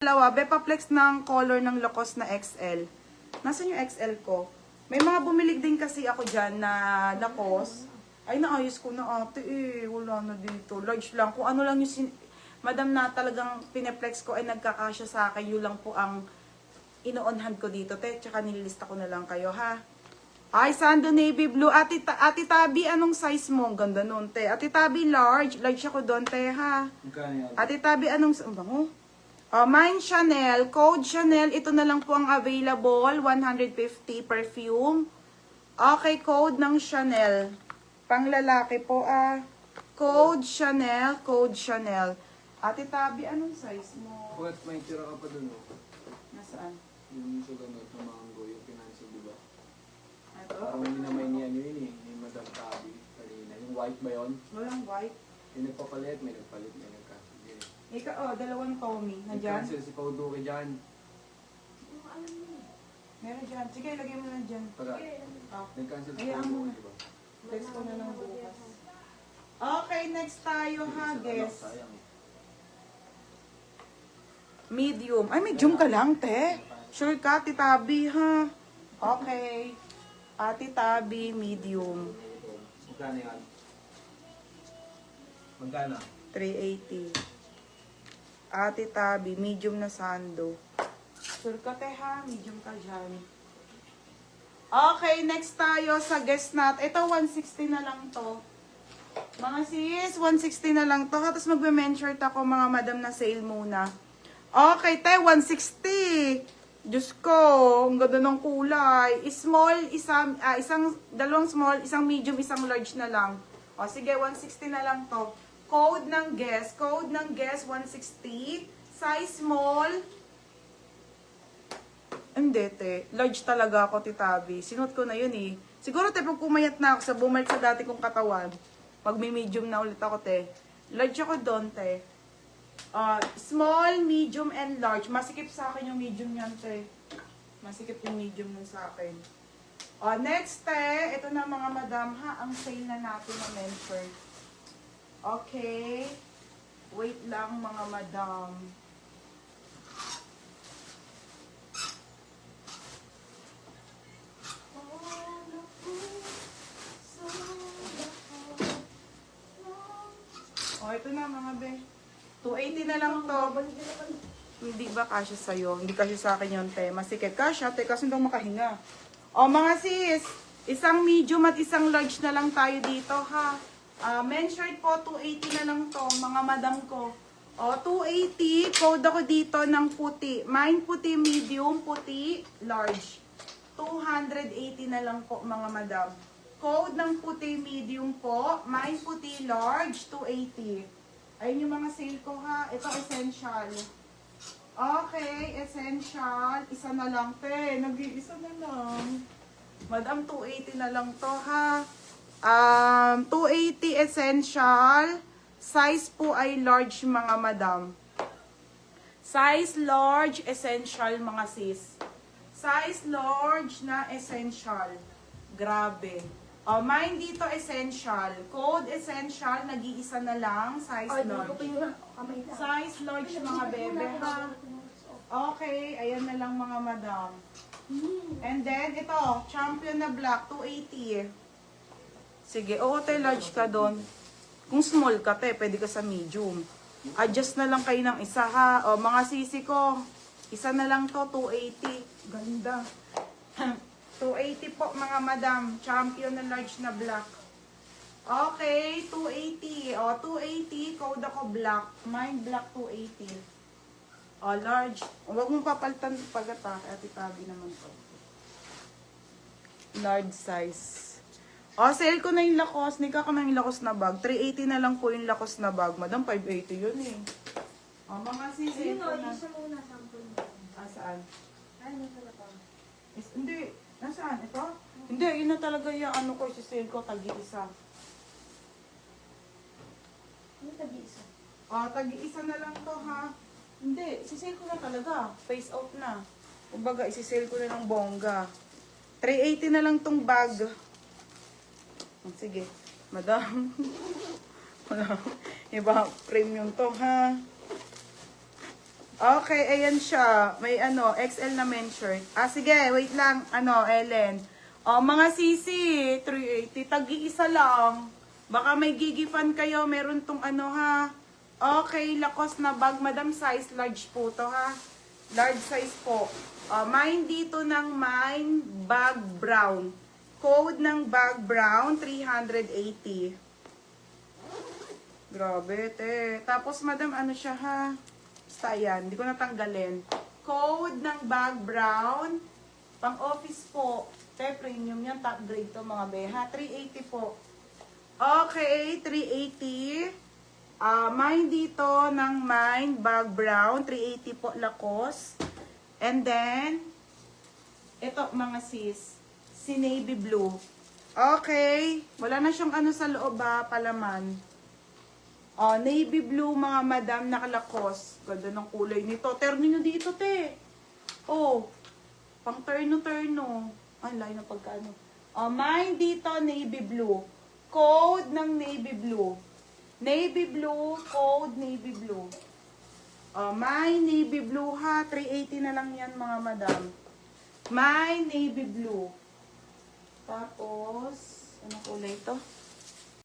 Dalawa, Bepaplex ng color ng Lacoste na XL. Nasaan yung XL ko? May mga bumilig din kasi ako dyan na Lacoste. Ay, naayos ko na ate eh. Wala na dito. Large lang. Kung ano lang yung madam na talagang pineplex ko ay nagkakasya sa akin. Yun lang po ang ino-onhand ko dito. Te, tsaka nililista ko na lang kayo ha. Ay, Sando Navy Blue. Ate Tabi, anong size mo? Ang ganda nun, te. Ate Tabi, large. Large ako doon, te, ha. Ate Tabi, anong... Ang bango. Mine Chanel. Code Chanel. Ito na lang po ang available. 150 perfume. Okay, code ng Chanel. Pang lalaki po, Code Chanel. Code Chanel. Ate Tabi, anong size mo? What, may tira ka pa dun, oh. Nasaan? Yung sa ganun, sa mango, yung pinansin, di ba? Ito? Parang minamay niya yun eh, ni Madam Tabi kanina. Yung white ba yun? Walang white. Yung nagpapalit, may nagcancel din. Ika, dalawang Tommy. Nandyan? Nag-cancel si Pau Duque dyan. Meron dyan. Sige, lagay mo na dyan. Para, Oh. nag-cancel si Ayan Pau mo. Duque, di ba? Text ko na lang bukas. Okay, next tayo ha, guys. Medium. Ay, medium ka lang, te. Sure ka, titabi ha. Okay. Ate Tabi, medium. Magkano yan? Magkano? 380. Ate Tabi, medium na sando. Sure ka, te ha. Medium ka dyan. Okay, next tayo sa guest nut. Ito, 160 na lang to. Mga sis, 160 na lang to. Tapos magbe-menshort ako, mga madam na sale muna. Okay, te, 160. Diyos ko, ang ganda ng kulay. Small, dalawang small, isang medium, isang large na lang. O, sige, 160 na lang to. Code ng guest, 160. Size small. Hindi, te. Large talaga ako, titabi. Sinuot ko na yun eh. Siguro, te, pag pumayat na ako sa bumalik sa dati kong katawan, pag may medium na ulit ako, te. Large ako doon, te. Small, medium, and large. Masikip sa akin yung medium yan, te. Masikip yung medium nun sa akin. Next, te. Ito na mga madam, ha. Ang sale na natin na Menford. Okay. Wait lang, mga madam. Ito na mga be. 280 na lang to. Hindi ba kasya sa'yo? Hindi kasya sa akin yun, te. Masikip kasya, te. Kasi hindi makahinga. Mga sis. Isang medium at isang large na lang tayo dito, ha. Men's shirt po, 280 na lang to. Mga madam ko. 280. Code ako dito ng puti. Mine puti, medium, puti, large. 280 na lang po, mga madam. Code ng puti medium po. Mine puti large, 280. Ayun yung mga sale ko ha. Ito essential. Okay, essential. Isa na lang, te. Nag-iisa na lang. Madam, 280 na lang to ha. 280 essential. Size po ay large, mga madam. Size large, essential, mga sis. Size large na essential. Grabe. Mine dito essential. Code essential, nag-iisa na lang. Size large. Size large, mga bebe ha. Okay, ayan na lang, mga madam. And then, ito, champion na black, 280. Sige, te, large ka doon. Kung small ka, te, pwede ka sa medium. Adjust na lang kayo ng isa ha. Mga sisi ko, isa na lang to, 280. Ganda. 280 po, mga madam. Champion na large na black. Okay, 280. 280. Code ako black. Mine black 280. Large. Huwag mong papalitan pagata. Ate Tabi naman to. Large size. Sale ko na yung Lacoste. Nika ko na yung Lacoste na bag. 380 na lang po yung Lacoste na bag. Madam, 580 yun eh. Mga sisi. Ayun, isa muna sample. Saan? Ay, nasa na pa. Hindi. Nasaan? Ito? Hindi, yun na talaga yung ano ko, sisale ko, tagi-isa. Ano tag-iisa? Tagi-isa na lang to, ha? Hindi, sisale ko na talaga. Face out na. Kumbaga, isisale ko na ng bongga. 380 na lang tong bag. Sige, madam. Wala. Iba, premium to, ha? Okay, ayan siya. May ano, XL na men's shirt. Ah, sige, wait lang. Ano, Ellen. O, mga sisi, 380. Tag-iisa lang. Baka may gigifan kayo. Meron tong ano, ha. Okay, Lacoste na bag. Madam, size large po to, ha. Large size po. Mine dito ng mine bag brown. Code ng bag brown, 380. Grabe, te. Tapos, madam, ano siya, ha? Basta yan, hindi ko natanggalin. Code ng bag brown. Pang office po. Te, premium yan. Top grade to mga beha. 380 po. Okay, 380. Mine dito ng mine bag brown. 380 po Lacoste. And then, ito mga sis. Si navy blue. Okay. Wala na siyang ano sa loob ha, palaman. Navy blue mga madam nakalakos. Ganda ng kulay nito. Terno nyo dito, te. Pang terno-terno. Ay, layo na pagkaano. Mine dito, navy blue. Code ng navy blue. Navy blue, code navy blue. Mine navy blue ha. 380 na lang yan mga madam. Mine navy blue. Tapos, anong kulay ito?